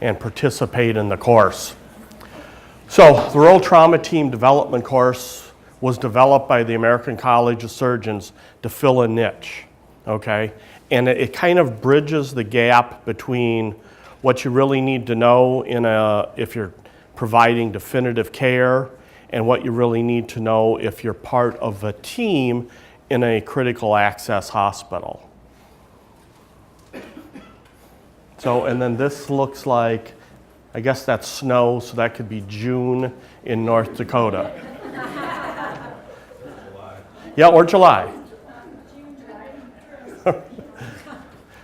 and participate in the course. So the Rural Trauma Team Development course was developed by the American College of Surgeons to fill a niche, okay? And it kind of bridges the gap between what you really need to know if you're providing definitive care and what you really need to know if you're part of a team in a critical access hospital. So, and then this looks like, I guess that's snow, so that could be June in North Dakota. Yeah, or July.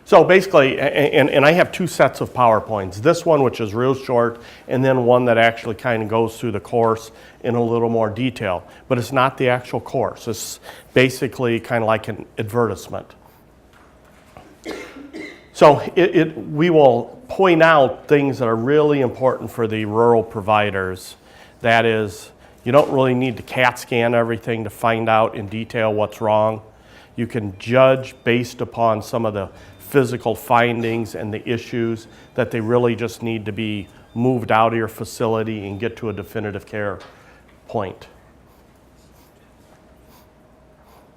So basically, and I have two sets of PowerPoints. This one, which is real short, and then one that actually kind of goes through the course in a little more detail. But it's not the actual course. It's basically kind of like an advertisement. So we will point out things that are really important for the rural providers. That is, you don't really need to CAT scan everything to find out in detail what's wrong. You can judge based upon some of the physical findings and the issues that they really just need to be moved out of your facility and get to a definitive care point.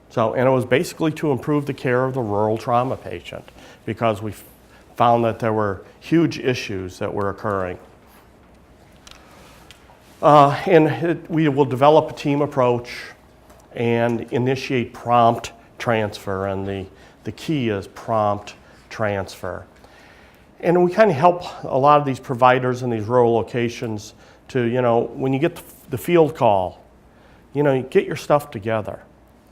So, and it was basically to improve the care of the rural trauma patient because we found that there were huge issues that were occurring. We will develop a team approach and initiate prompt transfer, and the key is prompt transfer. And we kind of help a lot of these providers in these rural locations to, when you get the field call, get your stuff together.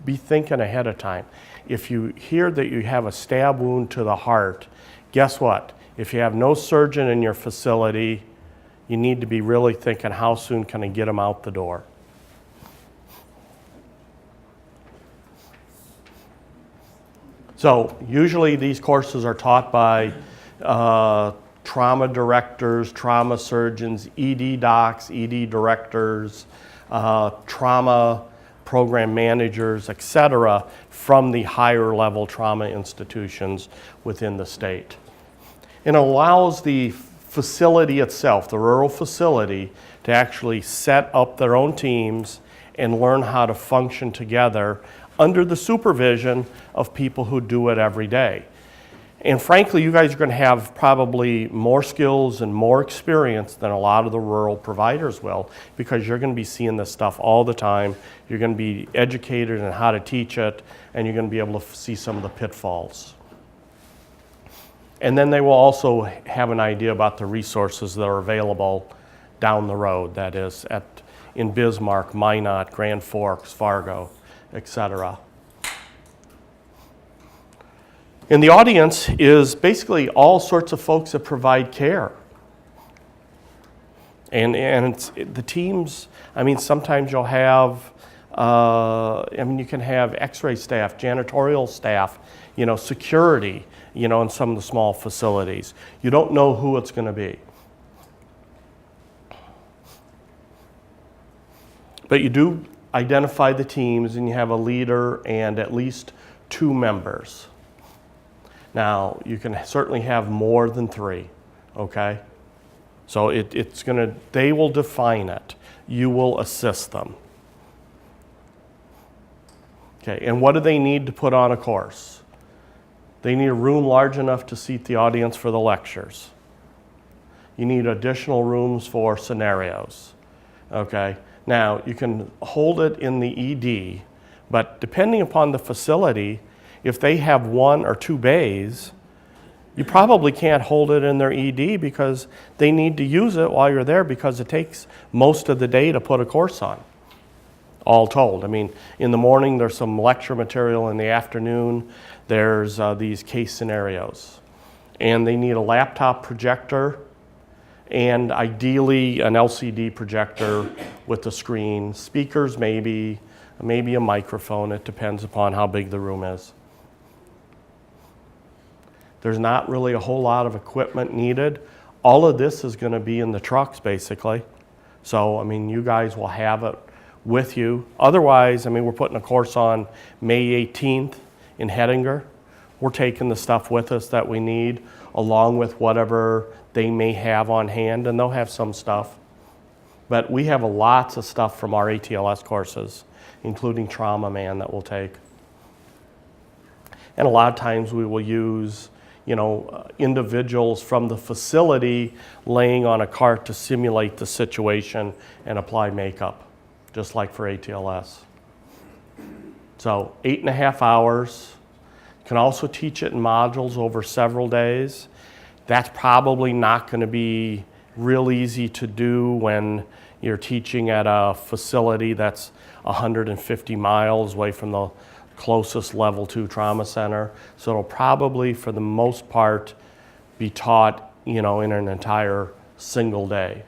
Be thinking ahead of time. If you hear that you have a stab wound to the heart, guess what? If you have no surgeon in your facility, you need to be really thinking, how soon can I get them out the door? So usually these courses are taught by trauma directors, trauma surgeons, ED docs, ED directors, trauma program managers, etc., from the higher level trauma institutions within the state. It allows the facility itself, the rural facility, to actually set up their own teams and learn how to function together under the supervision of people who do it every day. And frankly, you guys are going to have probably more skills and more experience than a lot of the rural providers will, because you're going to be seeing this stuff all the time. You're going to be educated in how to teach it, and you're going to be able to see some of the pitfalls. And then they will also have an idea about the resources that are available down the road, that is in Bismarck, Minot, Grand Forks, Fargo, etc. And the audience is basically all sorts of folks that provide care. And it's, the teams, sometimes you'll have, you can have x-ray staff, janitorial staff, security, in some of the small facilities. You don't know who it's going to be. But you do identify the teams, and you have a leader and at least 2 members. Now, you can certainly have more than 3, okay? So they will define it. You will assist them. Okay, and what do they need to put on a course? They need a room large enough to seat the audience for the lectures. You need additional rooms for scenarios, okay? Now, you can hold it in the ED, but depending upon the facility, if they have 1 or 2 bays, you probably can't hold it in their ED because they need to use it while you're there, because it takes most of the day to put a course on, all told. In the morning there's some lecture material, in the afternoon there's these case scenarios. And they need a laptop projector, and ideally an LCD projector with a screen, speakers maybe a microphone. It depends upon how big the room is. There's not really a whole lot of equipment needed. All of this is going to be in the trucks basically. So, you guys will have it with you. Otherwise, we're putting a course on May 18th in Hettinger. We're taking the stuff with us that we need. along with whatever they may have on hand, and they'll have some stuff. But we have lots of stuff from our ATLS courses, including Trauma Man that we'll take. And a lot of times we will use, individuals from the facility laying on a cart to simulate the situation and apply makeup, just like for ATLS. So 8.5 hours. You can also teach it in modules over several days. That's probably not going to be real easy to do when you're teaching at a facility that's 150 miles away from the closest level 2 trauma center. So it'll probably, for the most part, be taught, in an entire single day.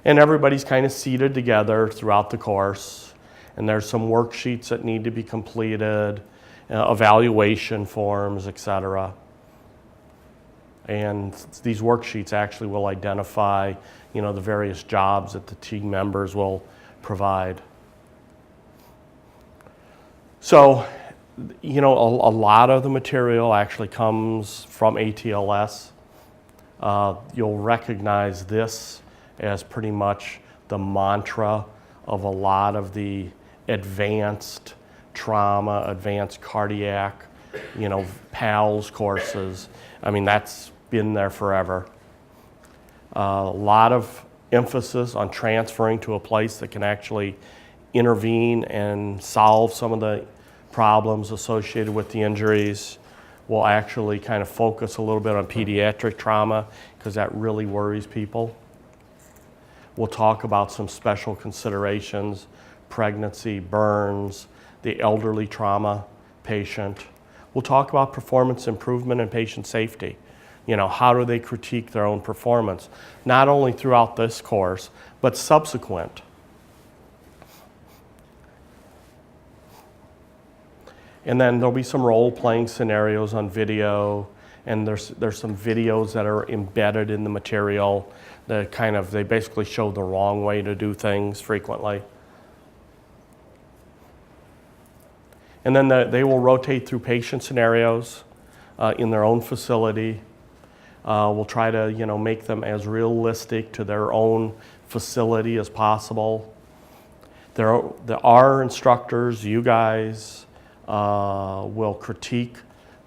And everybody's kind of seated together throughout the course. And there's some worksheets that need to be completed, evaluation forms, etc. And these worksheets actually will identify, the various jobs that the team members will provide. So, a lot of the material actually comes from ATLS. You'll recognize this as pretty much the mantra of a lot of the advanced trauma, advanced cardiac, PALS courses. That's been there forever. A lot of emphasis on transferring to a place that can actually intervene and solve some of the problems associated with the injuries. We'll actually kind of focus a little bit on pediatric trauma because that really worries people. We'll talk about some special considerations, pregnancy, burns, the elderly trauma patient. We'll talk about performance improvement and patient safety. How do they critique their own performance? Not only throughout this course, but subsequent. And then there'll be some role-playing scenarios on video, and there's some videos that are embedded in the material that they basically show the wrong way to do things frequently. And then they will rotate through patient scenarios in their own facility. We'll try to, make them as realistic to their own facility as possible. There are instructors, you guys, will critique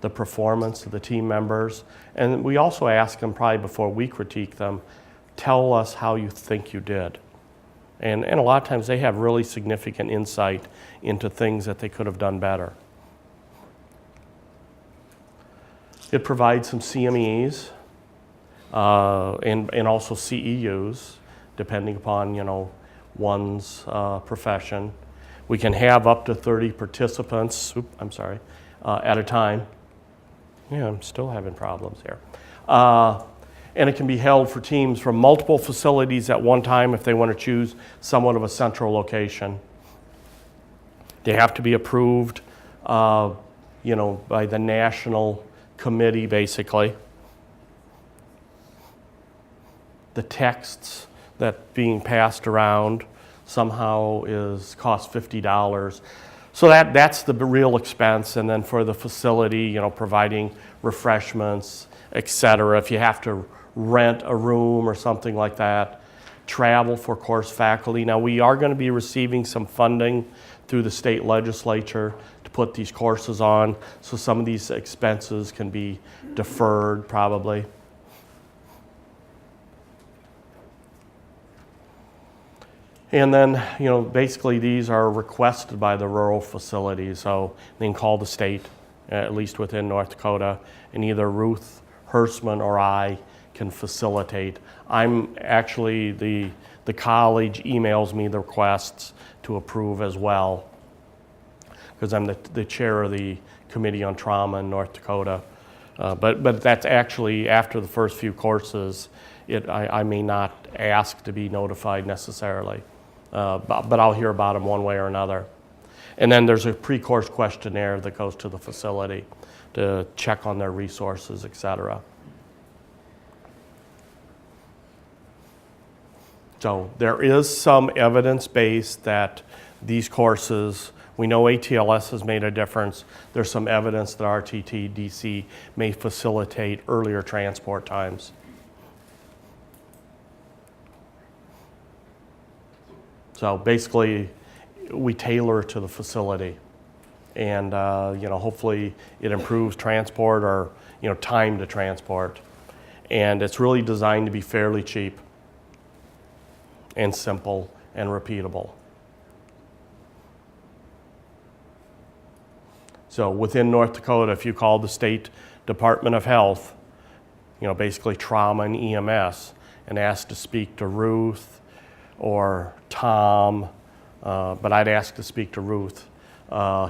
the performance of the team members. And we also ask them probably before we critique them, tell us how you think you did. And a lot of times they have really significant insight into things that they could have done better. It provides some CMEs and also CEUs, depending upon, one's profession. We can have up to 30 participants, at a time. Yeah, I'm still having problems here. And it can be held for teams from multiple facilities at one time if they want to choose somewhat of a central location. They have to be approved, by the national committee, basically. The texts that being passed around somehow cost $50. So that's the real expense. And then for the facility, providing refreshments, etc. If you have to rent a room or something like that, travel for course faculty. Now we are going to be receiving some funding through the state legislature to put these courses on, so some of these expenses can be deferred probably. And then, basically these are requested by the rural facilities, so they can call the state, at least within North Dakota, and either Ruth Hersman or I can facilitate. I'm actually, the college emails me the requests to approve as well, because I'm the chair of the Committee on Trauma in North Dakota. But that's actually, after the first few courses, I may not ask to be notified necessarily. But I'll hear about them one way or another. And then there's a pre-course questionnaire that goes to the facility to check on their resources, etc. So there is some evidence base that these courses We know ATLS has made a difference. There's some evidence that RTTDC may facilitate earlier transport times. So basically, we tailor to the facility, and hopefully it improves transport or time to transport. And it's really designed to be fairly cheap and simple and repeatable. So within North Dakota, if you call the State Department of Health, basically trauma and EMS, and ask to speak to Ruth or Tom, but I'd ask to speak to Ruth.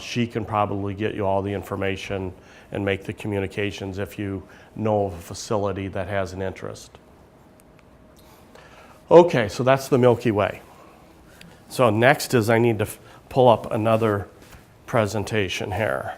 She can probably get you all the information and make the communications if you know of a facility that has an interest. Okay, so that's the Milky Way. So next is I need to pull up another presentation here.